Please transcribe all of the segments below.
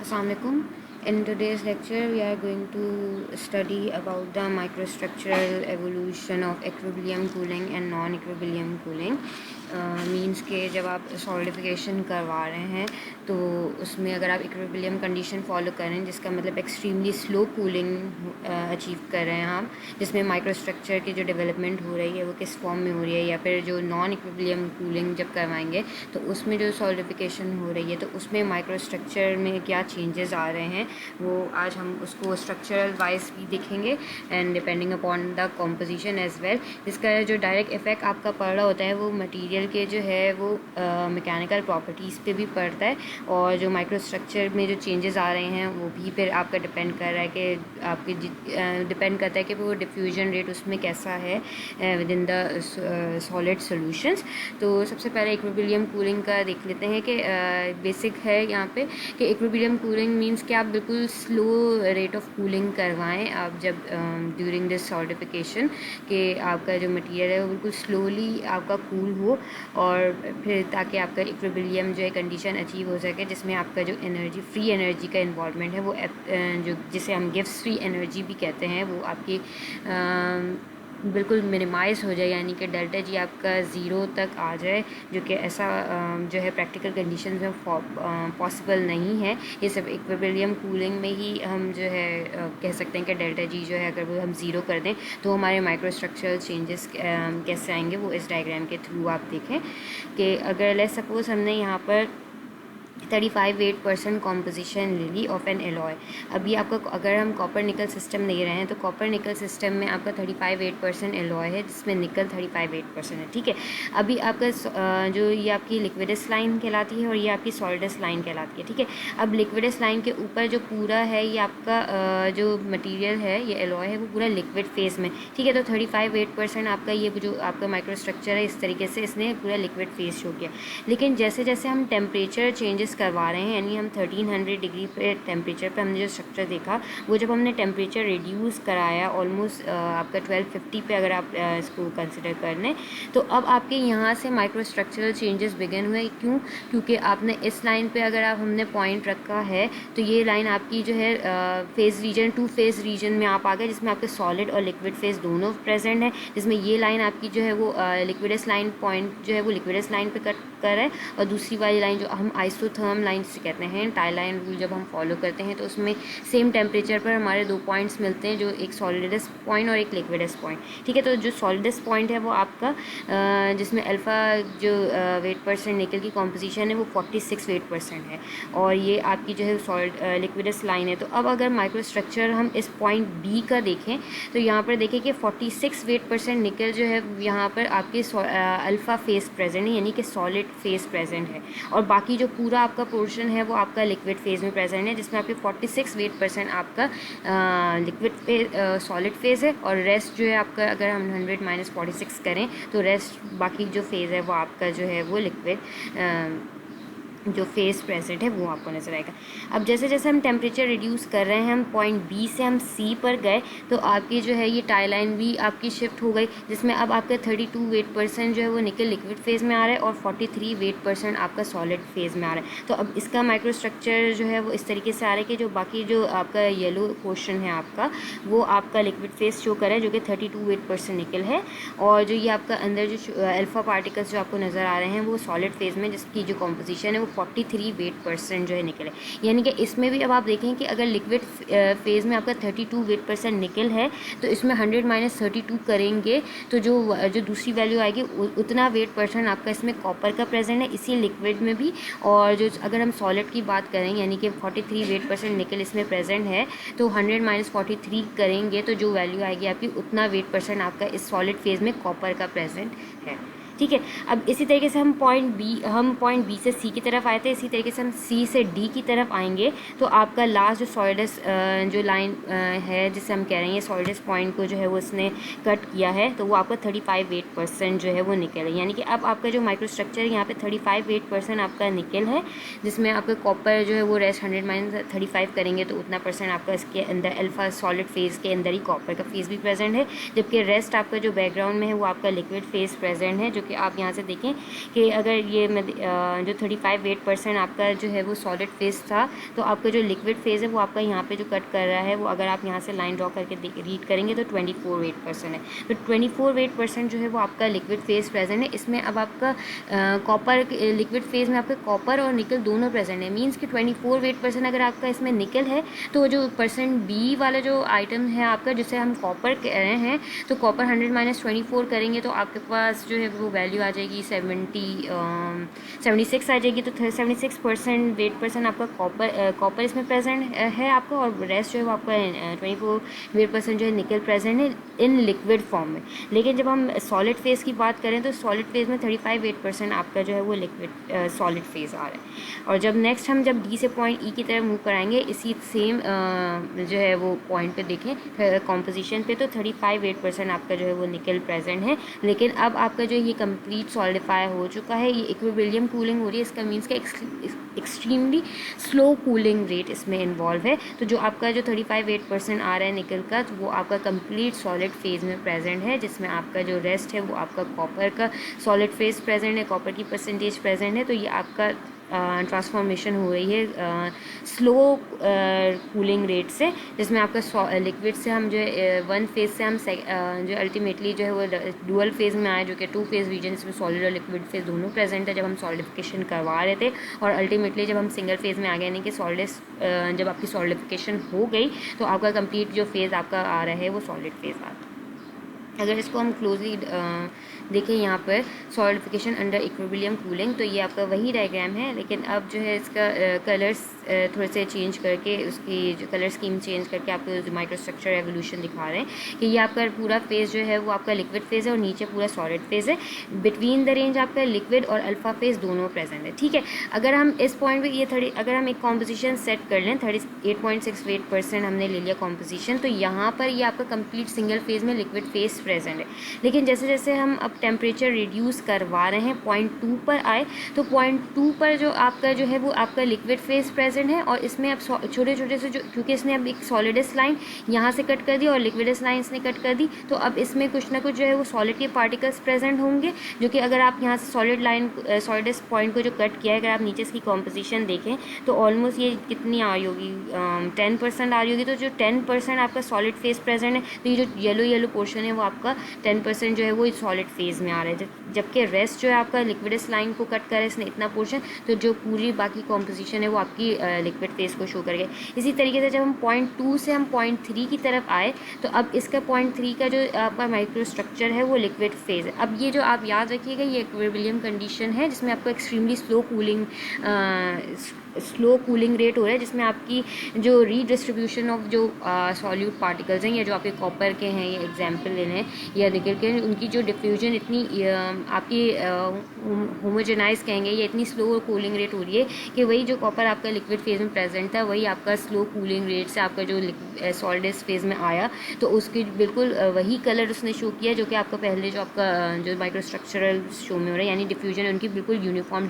Assalamualaikum. In today's lecture, we are going to study about the microstructural evolution of equilibrium cooling and non-equilibrium cooling. Means के जब आप solidification करवा रहे हैं तो उसमें अगर आप इक्विलिब्रियम कंडीशन फॉलो करें, जिसका मतलब एक्सट्रीमली स्लो कूलिंग अचीव कर रहे हैं आप, जिसमें माइक्रोस्ट्रक्चर की जो डेवलपमेंट हो रही है वो किस फॉर्म में हो रही है, या फिर जो नॉन इक्विलिब्रियम कूलिंग जब करवाएंगे तो उसमें जो सॉलिडिफिकेशन हो रही है तो उसमें माइक्रोस्ट्रक्चर में क्या चेंजेस आ रहे हैं, वो आज हम उसको स्ट्रक्चरल वाइज भी देखेंगे and depending upon the composition as well. इसका जो डायरेक्ट इफेक्ट आपका पड़ रहा होता है वो मटीरियल के जो है वो मैकेनिकल प्रॉपर्टीज़ पे भी पड़ता है, और जो माइक्रोस्ट्रक्चर में जो चेंजेस आ रहे हैं वो भी फिर आपका डिपेंड कर रहा है कि आपके डिपेंड करता है कि वो डिफ्यूजन रेट उसमें कैसा है with in the solid solutions. तो सबसे पहले इक्विलिब्रियम कूलिंग का देख लेते हैं कि बेसिक है यहाँ पे कि इक्विलिब्रियम कूलिंग मींस कि आप बिल्कुल स्लो रेट ऑफ कूलिंग करवाएं आप जब ड्यूरिंग दिस सॉलिडिफिकेशन, कि आपका जो मटेरियल है वो बिल्कुल स्लोली आपका कूल हो, और फिर ताकि आपका इक्विलिब्रियम जो है कंडीशन अचीव हो सके, जिसमें आपका जो एनर्जी फ्री एनर्जी का इन्वॉल्वमेंट है वो जो जिसे हम गिव्स फ्री एनर्जी भी कहते हैं वो आपकी बिल्कुल मिनिमाइज़ हो जाए, यानी कि डेल्टा जी आपका ज़ीरो तक आ जाए, जो कि ऐसा जो है प्रैक्टिकल कंडीशन में पॉसिबल नहीं है। ये सब इक्विलिब्रियम कूलिंग में ही हम जो है कह सकते हैं कि डेल्टा जी जो है अगर वो हम ज़ीरो कर दें तो हमारे माइक्रोस्ट्रक्चरल चेंजेस कैसे आएंगे वो इस डायग्राम के थ्रू आप देखें। कि अगर लेट्स सपोज़ हमने यहाँ पर 35% कॉम्पोजिशन ले ली ऑफ एन एलॉय। अभी आपका अगर हम कॉपर निकल सिस्टम ले रहे हैं तो कॉपर निकल सिस्टम में आपका 35% एलॉय है, जिसमें निकल 35% है। ठीक है, अभी आपका जो ये आपकी लिक्विडस लाइन कहलाती है और ये आपकी सॉलिडस लाइन कहलाती है। ठीक है, अब लिक्विडस लाइन के ऊपर जो पूरा है ये आपका जो मटीरियल है, ये एलॉय है, वो पूरा लिक्विड फेज में। ठीक है, तो 35% आपका ये जो आपका माइक्रोस्ट्रक्चर है इस तरीके से इसने पूरा लिक्विड फेज शो किया। लेकिन जैसे जैसे हम टेम्परेचर चेंजेस करवा रहे हैं, यानी हम 1300 डिग्री पे टेम्परेचर पे हमने जो स्ट्रक्चर देखा, वो जब हमने टेम्परेचर रिड्यूस कराया ऑलमोस्ट आपका 1250 पे अगर आप इसको कंसिडर कर लें, तो अब आपके यहाँ से माइक्रोस्ट्रक्चरल चेंजेस बिगिन हुए। क्यों? क्योंकि आपने इस लाइन पे अगर आप हमने पॉइंट रखा है तो ये लाइन आपकी जो है phase region to phase region में आप आ गए, जिसमें आपके सॉलिड और लिक्विड फेज दोनों प्रेजेंट है, जिसमें ये लाइन आपकी जो है वो लिक्विडस लाइन पॉइंट जो है वो लिक्विडस लाइन पे कट कर है, और दूसरी वाली लाइन जो हम आइसोथर्म लाइन से कहते हैं, टाई लाइन रूल जब हम फॉलो करते हैं तो उसमें सेम टेम्परेचर पर हमारे दो पॉइंट्स मिलते हैं, जो एक सॉलिडस पॉइंट और एक लिक्विडस पॉइंट। ठीक है, तो जो सॉलिडस पॉइंट है वो आपका जिसमें अल्फ़ा जो वेट परसेंट निकल की कॉम्पोजिशन है वो 46 वेट परसेंट है, और ये आपकी जो है सॉलिड लिक्विडस लाइन है। तो अब अगर माइक्रोस्ट्रक्चर हम इस पॉइंट बी का देखें तो यहाँ पर देखें कि 46 वेट परसेंट निकल जो है यहाँ पर आपके अल्फ़ा फेस प्रेजेंट है, यानी कि सॉलिड फेज प्रेजेंट है, और बाकी जो पूरा आपका पोर्शन है वो आपका लिक्विड फेज में प्रेजेंट है, जिसमें आपके 46 वेट परसेंट आपका लिक्विड फेज सॉलिड फेज है, और रेस्ट जो है आपका अगर हम 100 माइनस 46 करें तो रेस्ट बाकी जो फेज़ है वो आपका जो है वो लिक्विड जो फेस प्रेजेंट है वो आपको नज़र आएगा। अब जैसे जैसे हम टेम्परेचर रिड्यूस कर रहे हैं, हम पॉइंट बी से हम सी पर गए, तो आपकी जो है ये टाई लाइन भी आपकी शिफ्ट हो गई, जिसमें अब आपका 32 वेट परसेंट जो है वो निकल लिक्विड फेज़ में आ रहा है और 43 वेट परसेंट आपका सॉलिड फेज़ में आ रहा है। तो अब इसका माइक्रोस्ट्रक्चर जो है वो इस तरीके से आ रहा है कि जो बाकी जो आपका येलो पोर्शन है आपका वो आपका लिक्विड फेज शो कर रहा है, जो कि 32 वेट परसेंट निकल है, और जो ये आपका अंदर जो अल्फ़ा पार्टिकल्स जो आपको नज़र आ रहे हैं वो सॉलिड फेज़ में, जिसकी जो कॉम्पोजिशन है वो 43 वेट परसेंट जो है निकल है। यानी कि इसमें भी अब आप देखें कि अगर लिक्विड फेज़ में आपका 32 वेट परसेंट निकल है तो इसमें 100 माइनस 32 करेंगे तो जो दूसरी वैल्यू आएगी उतना वेट परसेंट आपका इसमें कॉपर का प्रेजेंट है, इसी लिक्विड में भी। और जो अगर हम सॉलिड की बात करें, यानी कि 43 वेट परसेंट निकल इसमें प्रेजेंट है, तो 100 माइनस 43 करेंगे तो जो वैल्यू आएगी आपकी उतना वेट परसेंट आपका इस सॉलिड फेज़ में कॉपर का प्रेजेंट है। ठीक है, अब इसी तरीके से हम पॉइंट बी से सी की तरफ आए थे, इसी तरीके से हम सी से डी की तरफ आएंगे तो आपका लास्ट जो सॉलिडस जो लाइन है जिसे हम कह रहे हैं सॉलिडस पॉइंट को जो है वो इसने कट किया है, तो वो आपका 35 वेट परसेंट जो है वो निकल है। यानी कि अब आपका जो माइक्रोस्ट्रक्चर यहाँ पे 35 वेट परसेंट आपका निकल है, जिसमें आपका कॉपर जो है वो रेस्ट 100 माइनस 35 करेंगे तो उतना परसेंट आपका इसके अंदर अल्फा सॉलिड फेज़ के अंदर ही कॉपर का फेज़ भी प्रेजेंट है, जबकि रेस्ट आपका जो बैकग्राउंड में है वो आपका लिक्विड फेज़ प्रेजेंट है, जो कि आप यहाँ से देखें कि अगर ये जो 35% आपका जो है वो सॉलिड फेज था, तो आपका जो लिक्विड फेज है वो आपका यहाँ पे जो कट कर रहा है वो अगर आप यहाँ से लाइन ड्रॉ करके रीड करेंगे तो 24% है। तो 24% जो है वो आपका लिक्विड फेज प्रेजेंट है। इसमें अब आपका कॉपर लिक्विड फेज में आपका कॉपर और निकल दोनों प्रेजेंट है। मीन्स कि 24% अगर आपका इसमें निकल है तो जो परसेंट बी वाला जो आइटम है आपका, जिसे हम कॉपर कह रहे हैं, तो कॉपर 100 - 24 करेंगे तो आपके पास जो है वो वैल्यू आ जाएगी 76 आ जाएगी। तो 76% 8% आपका कॉपर इसमें प्रेजेंट है आपका, और रेस्ट जो है वो आपका 24% जो है निकल प्रेजेंट है इन लिक्विड फॉर्म में। लेकिन जब हम सॉलिड फेज की बात करें तो सॉलिड फेज में 35% आपका जो है वो लिक्विड सॉलिड फेज आ रहा है। और जब नेक्स्ट हम जब डी से पॉइंट ई की तरफ मूव कराएंगे इसी सेम जो है वो पॉइंट पे देखें कॉम्पोजिशन पे, तो 35% आपका जो है वो निकल प्रेजेंट है। लेकिन अब आपका जो ये कंप्लीट सॉलिडिफाई हो चुका है, ये इक्विलिब्रियम कूलिंग हो रही है। इसका मीन्स का एक्सट्रीमली स्लो कूलिंग रेट इसमें इन्वॉल्व है। तो जो आपका जो 35% आ रहा है निकल का, तो वो आपका कंप्लीट सॉलिड फेज में प्रेजेंट है, जिसमें आपका जो रेस्ट है वो आपका कॉपर का सॉलिड फेज प्रेजेंट है, कॉपर की परसेंटेज प्रेजेंट है। तो ये आपका ट्रांसफॉर्मेशन हो रही है स्लो कूलिंग रेट से, जिसमें आपका लिक्विड से हम जो है वन फेज से हम जो अल्टीमेटली जो है वो डुअल फेज में आए, जो कि 2 फेज रीजन, इसमें सॉलिड और लिक्विड फेज दोनों प्रेजेंट है जब हम सॉलिडिफिकेशन करवा रहे थे। और अल्टीमेटली जब हम सिंगल फेज में आ गए, यानी कि सॉलिड जब आपकी सॉलिडिफिकेशन हो गई तो आपका कंप्लीट जो फेज आपका आ रहा है वो सॉलिड फेज आ रहा है। अगर इसको हम क्लोजली देखें यहाँ पर सॉलिडिफिकेशन अंडर इक्विलिब्रियम कूलिंग, तो ये आपका वही डायग्राम है, लेकिन अब जो है इसका कलर्स थोड़े से चेंज करके, उसकी जो कलर स्कीम चेंज करके आपको माइक्रोस्ट्रक्चर एवोल्यूशन दिखा रहे हैं कि ये आपका पूरा फेज जो है वो आपका लिक्विड फेज है और नीचे पूरा सॉलिड फेज है। बिटवीन द रेंज आपका लिक्विड और अल्फा फेज दोनों प्रेजेंट है। ठीक है, अगर हम इस पॉइंट पे अगर हम एक कॉम्पोजिशन सेट कर लें, 38.68% हमने ले लिया कॉम्पोजिशन, तो यहाँ पर ये आपका कंप्लीट सिंगल फेज में लिक्विड फेज प्रेजेंट है। लेकिन जैसे जैसे हम अब टेम्परेचर रिड्यूस करवा रहे हैं 0.2 पर आए, तो 0.2 पर जो आपका जो है वो आपका लिक्विड फेज प्रेजेंट है। और इसमें अब छोटे छोटे से जो, क्योंकि इसने अब एक सॉलिडस लाइन यहाँ से कट कर दी और लिक्विडस लाइन इसने कट कर दी, तो अब इसमें कुछ ना कुछ जो है वो सॉलिड के पार्टिकल्स प्रेजेंट होंगे, जो कि अगर आप यहाँ से सॉलिडस पॉइंट को जो कट किया है, अगर आप नीचे इसकी कॉम्पोजिशन देखें तो ऑलमोस्ट ये कितनी आ रही होगी, 10% आ रही होगी। तो जो 10% आपका सॉलिड फेज प्रेजेंट है, तो ये जो येलो पोर्शन है वो आपका 10% जो है वो सॉलिड फेज में आ रहा है, जबकि रेस्ट जो है आपका लिक्विडस लाइन को कट करे इसने इतना पोर्शन, तो जो पूरी बाकी कॉम्पोजिशन है वो आपकी लिक्विड फेज को शो करेगा। इसी तरीके से जब हम 0.2 से हम 0.3 की तरफ आए, तो अब इसका 0.3 का जो आपका माइक्रो स्ट्रक्चर है वो लिक्विड फेज है। अब ये जो आप याद रखिएगा, ये इक्विलिब्रियम कंडीशन है जिसमें आपको एक्सट्रीमली स्लो कूलिंग रेट हो रहा है, जिसमें आपकी जो रीडिस्ट्रीब्यूशन ऑफ जो सॉल्यूट पार्टिकल्स हैं, या जो आपके कॉपर के हैं, ये एग्जांपल ले लें, या निकल के, उनकी जो डिफ्यूजन इतनी आपकी होमोजेनाइज कहेंगे, ये इतनी स्लो कूलिंग रेट हो रही है कि वही जो कॉपर आपका लिक्विड फेज में प्रेजेंट था वही आपका स्लो कूलिंग रेट से आपका जो सॉलिडस फेज में आया, तो उसकी बिल्कुल वही कलर उसने शो किया जो कि आपका पहले जो आपका जो माइक्रोस्ट्रक्चरल शो में हो रहा है, यानी डिफ्यूजन उनकी बिल्कुल यूनिफॉर्म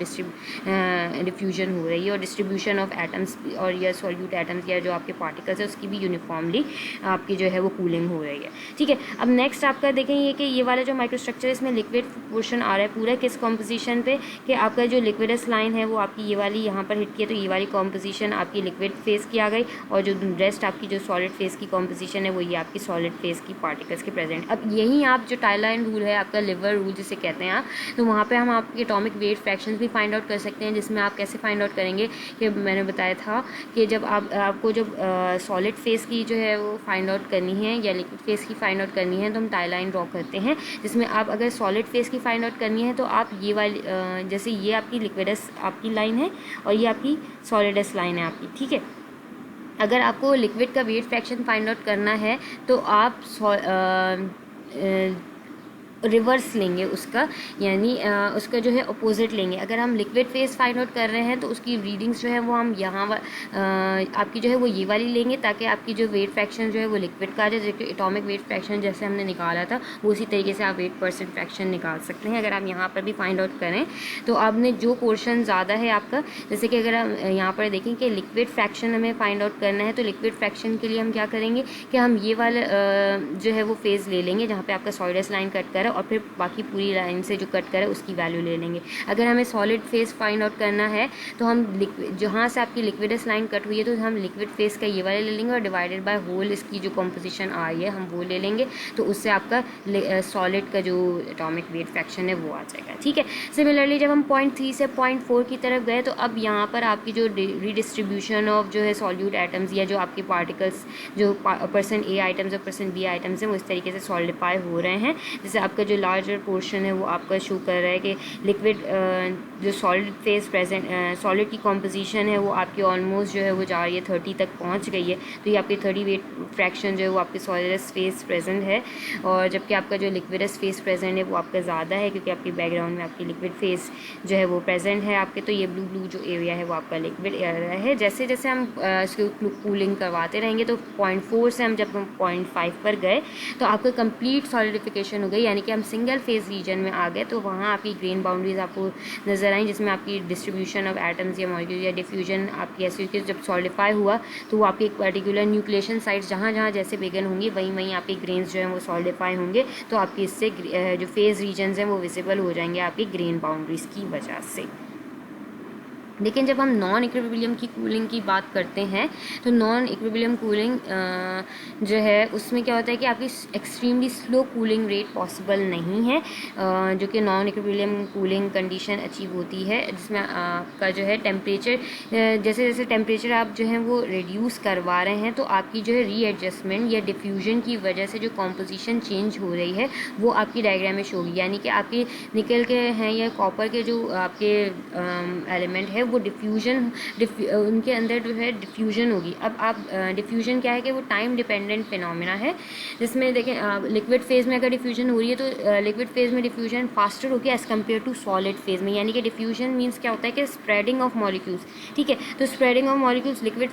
डिफ्यूजन हो रही है, और डिस्ट्रीब्यूशन ऑफ एटम्स और या सॉल्यूट एटम्स या जो आपके पार्टिकल्स है उसकी भी यूनिफॉर्मली आपकी जो है वो कूलिंग हो रही है। ठीक है, अब नेक्स्ट आपका देखेंगे कि ये वाला जो माइक्रोस्ट्रक्चर इसमें लिक्विड पोर्शन आ रहा है पूरा किस कॉम्पोजिशन पे, कि आपका जो लिक्विडस लाइन है वो आपकी ये वाली यहाँ पर हिट की है, तो ये वाली कॉम्पोजिशन आपकी लिक्विड फेज की आ गई, और जो रेस्ट आपकी जो सॉलिड फेज की कॉम्पोजिशन है वो ये आपकी सॉलिड फेज की पार्टिकल्स के प्रेजेंट। अब यही आप जो टाइलाइन रूल है आपका, लिवर रूल जिसे कहते हैं आप, तो वहाँ पर हम आपके एटॉमिक वेट फ्रैक्शंस भी फाइंड आउट कर सकते हैं, जिसमें आप कैसे फाइंड आउट करेंगे कि मैंने बताया था कि जब आपको जब सॉलिड फेज की जो है वो फाइंड आउट करनी है या लिक्विड फेज की फाइंड आउट करनी है, तो हम टाइलाइन ड्रॉ करते हैं, जिसमें आप अगर सॉलिड फेज की फाइंड आउट करनी है तो आप ये वाली जैसे ये आपकी लिक्विडस आपकी लाइन है और ये आपकी सॉलिडस लाइन है आपकी। ठीक है, अगर आपको लिक्विड का वेट फ्रैक्शन फाइंड आउट करना है तो आप रिवर्स लेंगे उसका, यानी उसका जो है अपोजिट लेंगे। अगर हम लिक्विड फेज फाइंड आउट कर रहे हैं तो उसकी रीडिंग्स जो है वो हम यहाँ आपकी जो है वो ये वाली लेंगे, ताकि आपकी जो वेट फ्रैक्शन जो है वो लिक्विड का आ जाए, जबकि एटॉमिक वेट फ्रैक्शन जैसे हमने निकाला था वो उसी तरीके से आप 8% फ्रैक्शन निकाल सकते हैं। अगर आप यहाँ पर भी फाइंड आउट करें तो आपने जो पोर्शन ज़्यादा है आपका, जैसे कि अगर हम यहाँ पर देखें कि लिक्विड फ्रैक्शन हमें फाइंड आउट करना है, तो लिक्विड फ्रैक्शन के लिए हम क्या करेंगे कि हम ये वाला जो है वो फेज़ ले लेंगे जहाँ पर आपका सॉलिडस लाइन कट कर और फिर बाकी पूरी लाइन से जो कट करा है उसकी वैल्यू ले लेंगे। अगर हमें सॉलिड फेस फाइंड आउट करना है तो हम जहाँ से आपकी लिक्विडस लाइन कट हुई है तो हम लिक्विड फेस का ये वाला ले लेंगे और डिवाइडेड बाय होल इसकी जो कॉम्पोजिशन आ रही है हम वो ले लेंगे, तो उससे आपका सॉलिड का जो एटॉमिक वेट फ्रैक्शन है वो आ जाएगा। ठीक है, सिमिलरली जब हम 0.3 से 0.4 की तरफ गए तो अब यहाँ पर आपकी जो रीडिस्ट्रीब्यूशन ऑफ जो है सॉल्यूट एटम्स या जो आपके पार्टिकल्स जो परसेंट ए आइटम्स और परसेंट बी आइटम्स हैं वो इस तरीके से सॉलिडिफाई हो रहे हैं। जैसे आपका जो लार्जर पोर्शन है वो आपका शो कर रहा है कि लिक्विड जो सॉलिड फेज प्रेजेंट सॉलिड की कॉम्पोजिशन है वो आपकी ऑलमोस्ट जो है वो जा रही है 30 तक पहुँच गई है, तो ये आपकी 30 वेट फ्रैक्शन जो है वो आपके सॉलिडस फेज प्रेजेंट है। और जबकि आपका जो लिक्विडस फेज प्रेजेंट है वो आपका ज़्यादा है क्योंकि आपके बैकग्राउंड में आपकी लिक्विड फेज जो है वो प्रेजेंट है आपके, तो ये ब्लू जो एरिया है वो आपका लिक्विड एरिया है। जैसे जैसे हम इसको कूलिंग करवाते रहेंगे तो 0.4 से हम जब हम 0.5 पर गए तो आपका कंप्लीट सॉलिडिफिकेशन हो गई, यानी कि हम सिंगल फेज रीजन में आ गए। तो वहाँ आपकी ग्रेन बाउंड्रीज आपको नज़र आई जिसमें आपकी डिस्ट्रीब्यूशन ऑफ एटम्स या मॉलिक्यूल या डिफ्यूजन आपकी ऐसी कि जब सॉलिडिफाई हुआ तो वो आपकी एक पर्टिकुलर न्यूक्लिएशन साइट्स जहाँ जहाँ जैसे बेगन होंगी वहीं वहीं आपके ग्रेन्स जो हैं वो सॉलिडिफाई होंगे, तो आपकी इससे जो फेज रीजन्स हैं वो विजिबल हो जाएंगे आपकी ग्रेन बाउंड्रीज की वजह से। लेकिन जब हम नॉन इक्विलिब्रियम की कूलिंग की बात करते हैं तो नॉन इक्विलिब्रियम कूलिंग जो है उसमें क्या होता है कि आपकी extremely slow cooling rate possible नहीं है, जो कि non equilibrium cooling condition achieve होती है जिसमें आपका जो है टेम्परेचर जैसे जैसे टेम्परेचर आप जो है वो रिड्यूस करवा रहे हैं तो आपकी जो है रीएडजस्टमेंट या डिफ्यूजन की वजह से जो कॉम्पोजिशन चेंज हो रही है वो आपकी डायग्राम में शो होगी। यानी कि आपके निकल के हैं या कॉपर के जो आपके एलिमेंट है वो डिफ्यूजन उनके अंदर जो है डिफ्यूजन होगी। अब आप डिफ्यूजन क्या है कि वो टाइम डिपेंडेंट फिनोमेना है जिसमें देखें लिक्विड फेज में अगर डिफ्यूजन हो रही है तो लिक्विड फेज में डिफ्यूजन फास्टर होगी as compare to solid phase में। यानी कि डिफ्यूजन मीन्स क्या होता है कि स्प्रेडिंग ऑफ मॉलिक्यूल्स, ठीक है, तो spreading of molecules liquid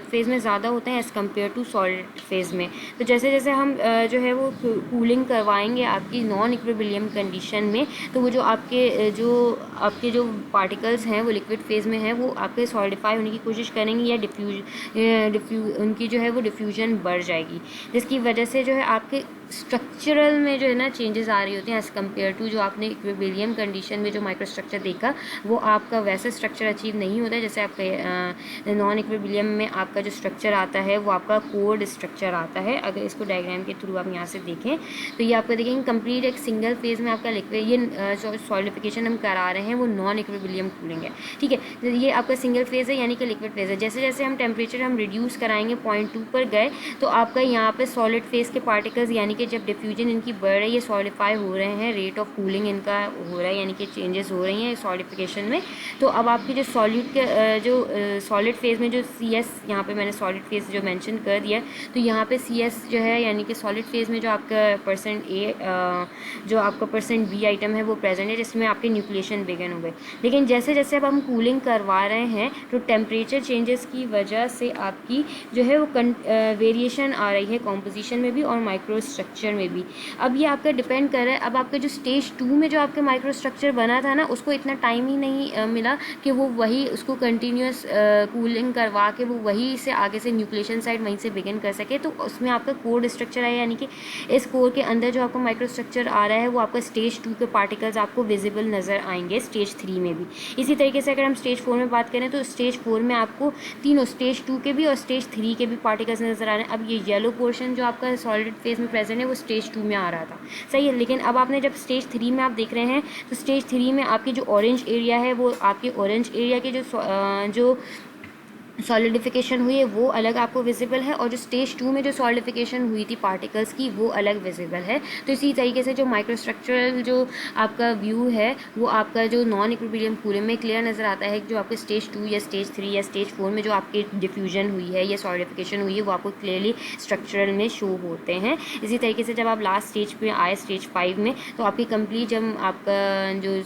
phase में ज़्यादा होते हैं as compare to solid phase में। तो जैसे जैसे हम जो है वो कूलिंग करवाएंगे आपकी नॉन इक्विलिब्रियम कंडीशन में तो वो जो आपके जो पार्टिकल्स हैं वो लिक्विड फेज में है वो आपके सॉलिडिफाई होने की कोशिश करेंगे या उनकी जो है वो डिफ्यूजन बढ़ जाएगी, जिसकी वजह से जो है आपके स्ट्रक्चरल में जो है ना चेंजेस आ रही होती हैं एज़ कम्पेयर टू जो आपने इक्विलिब्रियम कंडीशन में जो माइक्रोस्ट्रक्चर देखा वो आपका वैसा स्ट्रक्चर अचीव नहीं होता है। जैसे आपके नॉन इक्विलिब्रियम में आपका जो स्ट्रक्चर आता है वो आपका कोड स्ट्रक्चर आता है। अगर इसको डायग्राम के थ्रू आप यहाँ से देखें तो ये आपको देखेंगे कंप्लीट एक सिंगल फेज में आपका लिक्विड ये सॉलिडिफिकेशन हम करा रहे हैं वो नॉन इक्विलिब्रियम कूलिंग है, ठीक है। तो ये आपका सिंगल फेज है यानी कि लिक्विड फेज है। जैसे जैसे हम टेम्परेचर हम रिड्यूस कराएंगे 0.2 पर गए तो आपका यहाँ पे सॉलिड फेज के पार्टिकल्स यानी कि जब डिफ्यूजन इनकी बढ़ रही है सॉलिडिफाई हो रहे हैं, रेट ऑफ कूलिंग इनका हो रहा है यानी कि चेंजेस हो रही हैं सॉलिडिफिकेशन में। तो अब आपकी जो सॉलिड के जो सॉलिड फेज में जो CS यहाँ पे मैंने सॉलिड फेज जो मेंशन कर दिया तो यहाँ पे CS जो है यानी कि सॉलिड फेज में जो आपका परसेंट A जो आपका परसेंट B आइटम है वो प्रेजेंट है जिसमें आपके न्यूक्लिएशन बिगन हो गए। लेकिन जैसे जैसे अब हम कूलिंग करवा रहे हैं तो टेम्परेचर चेंजेस की वजह से आपकी जो है वो वेरिएशन आ रही है कॉम्पोजिशन में भी और माइक्रो स्ट्रक्चर में भी। अब ये आपका डिपेंड कर रहा है, अब आपका जो स्टेज 2 में जो आपका माइक्रो स्ट्रक्चर बना था ना उसको इतना टाइम ही नहीं मिला कि वो वही उसको कंटिन्यूस कूलिंग करवा के वो वही से आगे से न्यूक्लिएशन साइड वहीं से बिगिन कर सके। तो उसमें आपका कोर स्ट्रक्चर आया यानी कि इस कोर के अंदर जो आपका माइक्रो स्ट्रक्चर आ रहा है वो आपका स्टेज 2 के पार्टिकल्स आपको विजिबल नज़र आएंगे स्टेज 3 में भी। इसी तरीके से अगर हम स्टेज 4 में बात करें तो स्टेज 4 में आपको तीनों स्टेज 2 के भी और स्टेज 3 के भी पार्टिकल्स नज़र आ रहे हैं। अब ये येलो पोर्शन जो आपका सॉलिड फेज में प्रेजेंट है वो स्टेज 2 में आ रहा था, सही है। लेकिन अब आपने जब स्टेज 3 में आप देख रहे हैं तो स्टेज 3 में आपकी जो ऑरेंज एरिया है वो आपके ऑरेंज एरिया के जो सॉलिडिफिकेशन हुई है वो अलग आपको विजिबल है और जो स्टेज 2 में जो सॉलिडिफिकेशन हुई थी पार्टिकल्स की वो अलग विजिबल है। तो इसी तरीके से जो माइक्रोस्ट्रक्चरल जो आपका व्यू है वो आपका जो नॉन इक्विलिब्रियम कूलिंग में क्लियर नज़र आता है जो आपके स्टेज 2 या स्टेज 3 या स्टेज 4 में जो आपकी डिफ्यूजन हुई है या सॉलिडिफिकेशन हुई है वो आपको क्लियरली स्ट्रक्चरल में शो होते हैं। इसी तरीके से जब आप लास्ट स्टेज पे आए स्टेज 5 में तो आपकी कंप्लीट जब आपका जो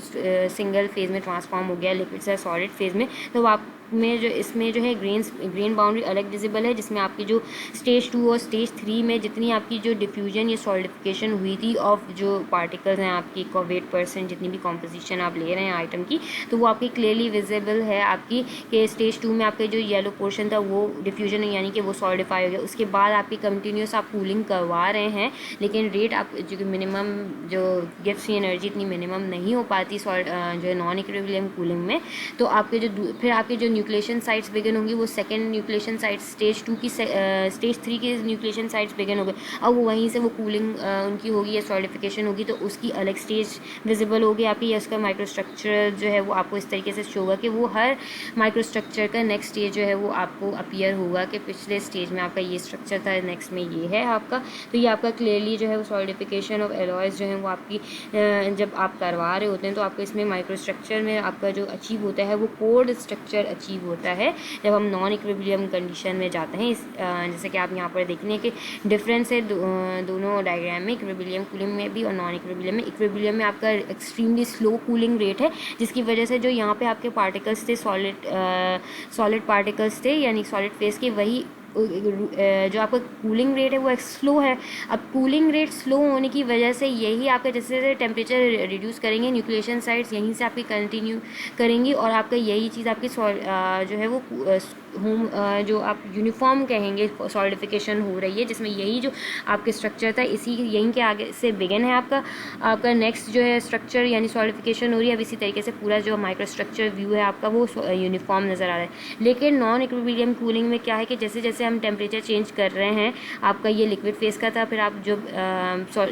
सिंगल फेज में ट्रांसफॉर्म हो गया लिक्विड से सॉलिड फेज में तो आप में जो इसमें जो है ग्रेन बाउंड्री अलग विजिबल है, जिसमें आपकी जो स्टेज 2 और स्टेज 3 में जितनी आपकी जो डिफ्यूजन या सॉलिडिफिकेशन हुई थी ऑफ जो पार्टिकल्स हैं आपकी वेट परसेंट, जितनी भी कॉम्पोजिशन आप ले रहे हैं आइटम की, तो वो आपकी क्लियरली विजिबल है आपकी कि स्टेज 2 में आपका जो येलो पोर्शन था वो डिफ्यूजन यानी कि वो सॉलिडिफाई हो गया। उसके बाद आपकी कंटिन्यूस आप कूलिंग करवा रहे हैं, लेकिन रेट आप जो मिनिमम जो गिव्स एनर्जी इतनी मिनिमम नहीं हो पाती जो नॉन इक्विलिब्रियम कूलिंग में, तो आपके जो फिर आपके जो न्यूक्लिएशन साइट्स बिगिन होंगी वो सेकेंड न्यूक्लिएशन साइट स्टेज 2 की स्टेज 3 की न्यूक्लिएशन साइट्स बिगिन हो गए। अब वो वहीं से वो कूलिंग उनकी होगी या सॉलिडिफिकेशन होगी, तो उसकी अलग स्टेज विजिबल होगी आपकी, या उसका माइक्रोस्ट्रक्चर जो है वो आपको इस तरीके से शो होगा कि वो हर माइक्रोस्ट्रक्चर का नेक्स्ट स्टेज जो है वो आपको अपीयर होगा कि पिछले स्टेज में आपका ये स्ट्रक्चर था, नेक्स्ट में ये है आपका। तो ये आपका क्लियरली जो है वो सॉलिडिफिकेशन ऑफ एलॉयज़ जो है वो आपकी जब आप करवा रहे होते हैं तो आपको इसमें माइक्रोस्ट्रक्चर में आपका जो अचीव होता है वो कोड स्ट्रक्चर अचीव होता है जब हम नॉन इक्विलिब्रियम कंडीशन में जाते हैं। जैसे कि आप यहाँ पर देख लें कि डिफरेंस है दोनों डायग्राम में, इक्विलिब्रियम कूलिंग में भी और नॉन इक्विलिब्रियम में। इक्विलिब्रियम में आपका एक्सट्रीमली स्लो कूलिंग रेट है, जिसकी वजह से जो यहाँ पे आपके पार्टिकल्स थे सॉलिड पार्टिकल्स थे यानी सॉलिड फेज के, वही जो आपका कूलिंग रेट है वो स्लो है। अब कूलिंग रेट स्लो होने की वजह से यही आपका जैसे जैसे टेम्परेचर रिड्यूस करेंगे न्यूक्लिएशन साइट्स यहीं से आपकी कंटिन्यू करेंगी, और आपका यही चीज़ आपकी जो है वो जो आप यूनिफॉर्म कहेंगे सॉलिडिफिकेशन हो रही है, जिसमें यही जो आपके स्ट्रक्चर था इसी यहीं के आगे से बिगिन है आपका नेक्स्ट जो है स्ट्रक्चर यानी सॉलिडिफिकेशन हो रही है। अब इसी तरीके से पूरा जो माइक्रो स्ट्रक्चर व्यू है आपका वो यूनिफॉर्म नज़र आ रहा है। लेकिन नॉन इक्विलिब्रियम कूलिंग में क्या है कि जैसे जैसे हम टेम्परेचर चेंज कर रहे हैं, आपका ये लिक्विड फेस का था, फिर आप जब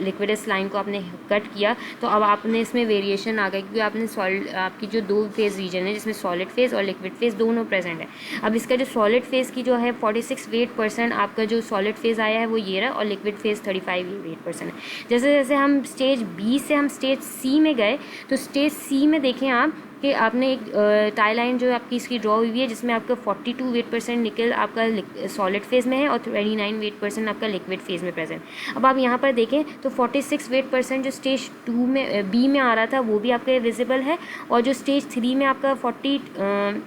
लिक्विडस लाइन को आपने कट किया तो अब आपने इसमें वेरिएशन आ गया, क्योंकि आपने आपकी जो दो फेज रीजन है जिसमें सॉलिड फेज और लिक्विड फेज दोनों प्रेजेंट है। अब इसका जो सॉलिड फेज की जो है 46 वेट परसेंट आपका जो सॉलिड फेज आया है वो ये रहा, और लिक्विड फेज 35 वेट परसेंट है। जैसे जैसे हम स्टेज बी से हम स्टेज सी में गए, तो स्टेज सी में देखें आप कि आपने एक टाई लाइन जो आपकी इसकी ड्रॉ हुई है, जिसमें आपका 42 वेट परसेंट निकल आपका सॉलिड फेज में है और 29 वेट परसेंट आपका लिक्विड फेज में प्रेजेंट। अब आप यहाँ पर देखें तो 46 वेट परसेंट जो स्टेज 2 में बी में आ रहा था वो भी आपका विजिबल है, और जो स्टेज 3 में आपका 40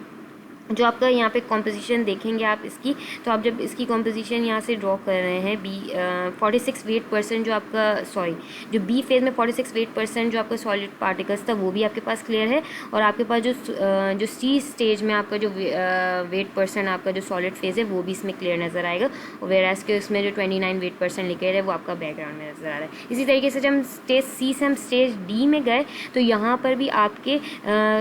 जो आपका यहाँ पे कॉम्पोजिशन देखेंगे आप इसकी, तो आप जब इसकी कॉम्पोजिशन यहाँ से ड्रॉ कर रहे हैं 46 वेट परसेंट जो आपका जो बी फेज में 46 वेट परसेंट जो आपका सॉलिड पार्टिकल्स था वो भी आपके पास क्लियर है, और आपके पास जो सी स्टेज में आपका जो वेट परसेंट आपका जो सॉलिड फेज है वो भी इसमें क्लियर नज़र आएगा, और वेराज के उसमें जो 29 वेट परसेंट लिखे है वो आपका बैकग्राउंड में नज़र आ रहा है। इसी तरीके से जब हम स्टेज सी से हम स्टेज डी में गए तो यहाँ पर भी आपके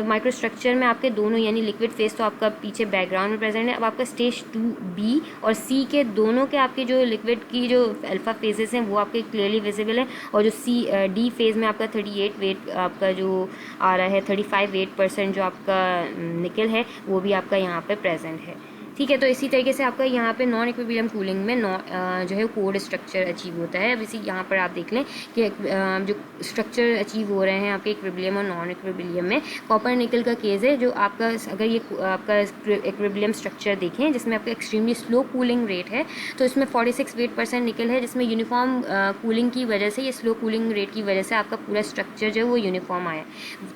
माइक्रोस्ट्रक्चर में आपके दोनों यानी लिक्विड फेज तो आपका पीछे बैकग्राउंड में प्रेजेंट है। अब आपका स्टेज 2B और C के दोनों के आपके जो लिक्विड की जो अल्फा फेजेस हैं वो आपके क्लियरली विजिबल है, और जो D फेज में आपका 38 वेट आपका जो आ रहा है 35 वेट परसेंट जो आपका निकल है वो भी आपका यहाँ पे प्रेजेंट है। ठीक है, तो इसी तरीके से आपका यहाँ पे नॉन इक्विलिब्रियम कूलिंग में जो है कोड स्ट्रक्चर अचीव होता है। अब इसी यहाँ पर आप देख लें कि जो स्ट्रक्चर अचीव हो रहे हैं आपके इक्विलिब्रियम और नॉन इक्विलिब्रियम में। कॉपर निकल का केस है जो आपका, अगर ये आपका इक्विलिब्रियम स्ट्रक्चर देखें जिसमें आपका एक्सट्रीमली स्लो कूलिंग रेट है, तो इसमें 46 वेट परसेंट निकल है, जिसमें यूनिफॉर्म कूलिंग की वजह से, ये स्लो कूलिंग रेट की वजह से आपका पूरा स्ट्रक्चर जो है वो यूनिफॉर्म आया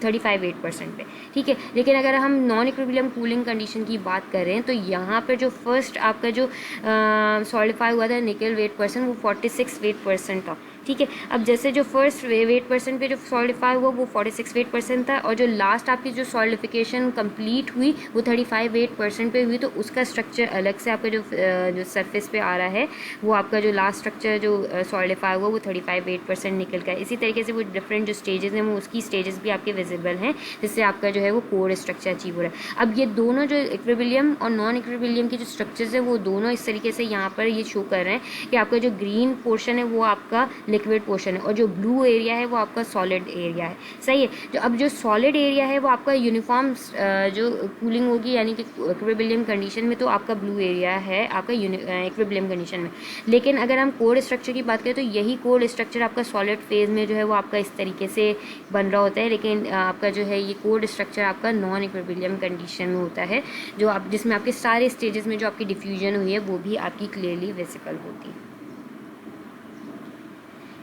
35 वेट परसेंट पे। ठीक है, लेकिन अगर हम नॉन इक्विलिब्रियम कूलिंग कंडीशन की बात करें तो यहाँ पर जो फर्स्ट आपका जो सॉलिडिफाई हुआ था निकल वेट परसेंट वो 46 वेट परसेंट था। ठीक है, अब जैसे जो फर्स्ट वेट परसेंट पे जो सॉलिडिफाई हुआ वो 46 वेट परसेंट था, और जो लास्ट आपकी जो सॉलिडिफिकेशन कंप्लीट हुई वो 35 वेट परसेंट पे हुई, तो उसका स्ट्रक्चर अलग से आपका जो सरफेस पे आ रहा है वो आपका जो लास्ट स्ट्रक्चर जो सॉलिडिफाई हुआ वो 35 वेट परसेंट निकल का है। इसी तरीके से वो डिफरेंट जो स्टेजेस हैं वो उसकी स्टेजेस भी आपके विजिबल हैं, जिससे आपका जो है वो कोर स्ट्रक्चर अचीव हो रहा है। अब ये दोनों जो इक्विलिब्रियम और नॉन इक्विलिब्रियम की जो स्ट्रक्चर्स है वो दोनों इस तरीके से यहाँ पर ये शो कर रहे हैं कि आपका जो ग्रीन पोर्शन है वो आपका लिक्विड पोर्शन है, और जो ब्लू एरिया है वो आपका सॉलिड एरिया है। सही है, जो अब जो सॉलिड एरिया है वो आपका यूनिफॉर्म जो कूलिंग होगी यानी कि इक्विलिब्रियम कंडीशन में, तो आपका ब्लू एरिया है आपका इक्विलिब्रियम कंडीशन में। लेकिन अगर हम कोड स्ट्रक्चर की बात करें तो यही कोड स्ट्रक्चर आपका सॉलिड फेज में जो है वो आपका इस तरीके से बन रहा होता है, लेकिन आपका जो है ये कोड स्ट्रक्चर आपका नॉन इक्विलिब्रियम कंडीशन में होता है, जो आप जिसमें आपके सारे स्टेजेस में जो आपकी डिफ्यूजन हुई है वो भी आपकी क्लियरली विजिबल होती है।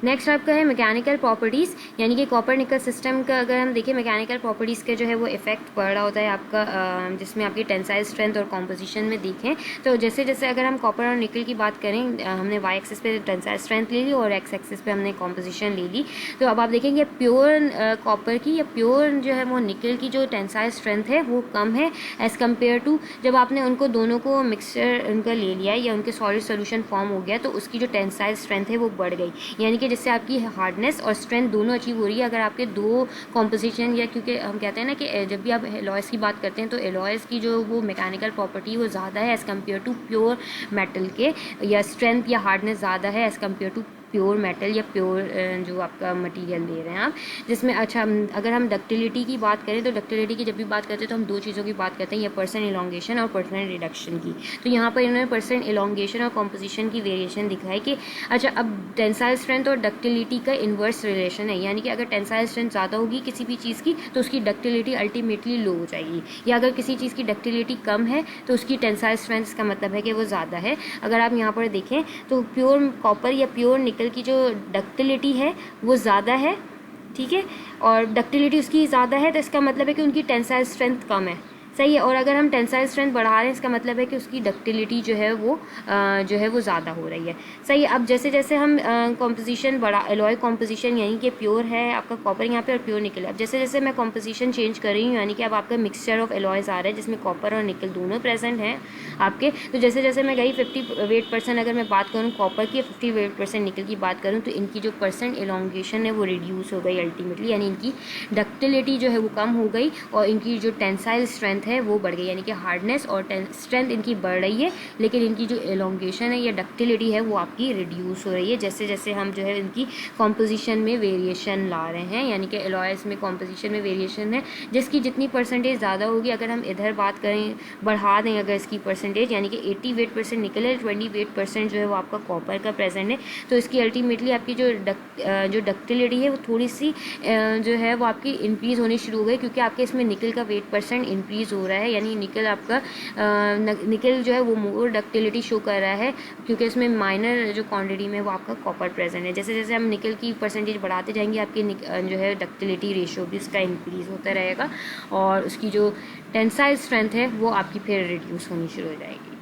नेक्स्ट आपका है मैकेनिकल प्रॉपर्टीज़, यानी कि कॉपर निकल सिस्टम का अगर हम देखें मैकेनिकल प्रॉपर्टीज़ के जो है वो इफेक्ट पड़ रहा होता है आपका, जिसमें आपकी टेंसाइल स्ट्रेंथ और कॉम्पोजिशन में देखें तो जैसे जैसे अगर हम कॉपर और निकल की बात करें, हमने वाई एक्सिस पे टेंसाइल स्ट्रेंथ ले ली और एक्स एक्सिस पे हमने कॉम्पोजिशन ले ली, तो अब आप देखेंगे प्योर कॉपर की या प्योर जो है वो निकल की जो टेंसाइल स्ट्रेंथ है वो कम है एज़ कम्पेयर टू जब आपने उनको दोनों को मिक्सचर उनका ले लिया या उनके सॉलिड सोल्यूशन फॉर्म हो गया तो उसकी जो टेंसाइल स्ट्रेंथ है वो बढ़ गई, यानी कि जिससे आपकी हार्डनेस और स्ट्रेंथ दोनों अचीव हो रही है अगर आपके दो कॉम्पोजिशन, या क्योंकि हम कहते हैं ना कि जब भी आप एलॉयज़ की बात करते हैं तो एलॉयज़ की जो वो मैकेनिकल प्रॉपर्टी वो ज़्यादा है as compare to pure metal के, या स्ट्रेंथ या हार्डनेस ज़्यादा है as compare to pure metal या प्योर जो आपका मटेरियल ले रहे हैं आप, जिसमें अच्छा अगर हम डक्टिलिटी की बात करें तो डक्टिलिटी की जब भी बात करते हैं तो हम दो चीज़ों की बात करते हैं, या परसेंट इलोंगेशन और परसेंट रिडक्शन की। तो यहाँ पर इन्होंने परसेंट इलोंगेशन और कॉम्पोजिशन की वेरिएशन दिखा है कि अच्छा अब टेंसाइल स्ट्रेंथ और डक्टिलिटी का इन्वर्स रिलेशन है, यानी कि अगर टेंसाइल स्ट्रेंथ ज़्यादा होगी किसी भी चीज़ की तो उसकी डक्टिलिटी अल्टीमेटली लो हो जाएगी, या अगर किसी चीज़ की डक्टिलिटी कम है तो उसकी टेंसाइल स्ट्रेंथ का मतलब है कि वो ज़्यादा है। अगर आप यहाँ पर देखें तो प्योर कॉपर या प्योर निकल की जो डक्टिलिटी है वो ज़्यादा है, ठीक है, और डक्टिलिटी उसकी ज़्यादा है तो इसका मतलब है कि उनकी टेंसाइल स्ट्रेंथ कम है, सही है। और अगर हम टेंसाइल स्ट्रेंथ बढ़ा रहे हैं इसका मतलब है कि उसकी डक्टिलिटी जो है वो ज़्यादा हो रही है, सही है। अब जैसे जैसे हम कॉम्पोजिशन बढ़ा, एलॉय कॉम्पोजिशन यानी कि प्योर है आपका कॉपर यहाँ पे और प्योर निकल है, अब जैसे जैसे मैं कॉम्पोजिशन चेंज कर रही हूँ यानी कि अब आपका मिक्सचर ऑफ एलॉयज़ आ रहा है जिसमें कॉपर और निकल दोनों प्रेजेंट हैं आपके, तो जैसे जैसे मैं गई 58% अगर मैं बात करूँ कॉपर की, 58% निकल की बात करूँ तो इनकी जो परसेंट एलोंगेशन है वो रिड्यूस हो गई अल्टीमेटली, यानी इनकी डक्टिलिटी जो है वो कम हो गई और इनकी जो टेंसाइल स्ट्रेंथ है वो बढ़ गई, यानी कि हार्डनेस और स्ट्रेंथ इनकी बढ़ रही है लेकिन इनकी जो एलोंगेशन है या डक्टिलिटी है वो आपकी रिड्यूस हो रही है जैसे जैसे हम जो है इनकी कॉम्पोजिशन में वेरिएशन ला रहे हैं, यानी कि एलॉयज़ में कॉम्पोजिशन में वेरिएशन है जिसकी जितनी परसेंटेज ज़्यादा होगी, अगर हम इधर बात करें बढ़ा दें अगर इसकी परसेंटेज, यानी कि 80 वेट परसेंट निकल है, 20 वेट परसेंट जो है वो आपका कॉपर का प्रेजेंट है, तो इसकी अल्टीमेटली आपकी जो डक्टिलिटी है वो थोड़ी सी जो है वो आपकी इंक्रीज़ होनी शुरू हो गई क्योंकि आपके इसमें निकल का वेट परसेंट इंक्रीज़ हो रहा है, यानी निकल आपका निकल जो है वो मोर डक्टिलिटी शो कर रहा है क्योंकि इसमें माइनर जो क्वांटिटी में वो आपका कॉपर प्रेजेंट है। जैसे जैसे हम निकल की परसेंटेज बढ़ाते जाएंगे आपकी जो है डक्टिलिटी रेशियो भी उसका इंक्रीज़ होता रहेगा और उसकी जो टेंसाइल स्ट्रेंथ है वो आपकी फिर रिड्यूस होनी शुरू हो जाएगी।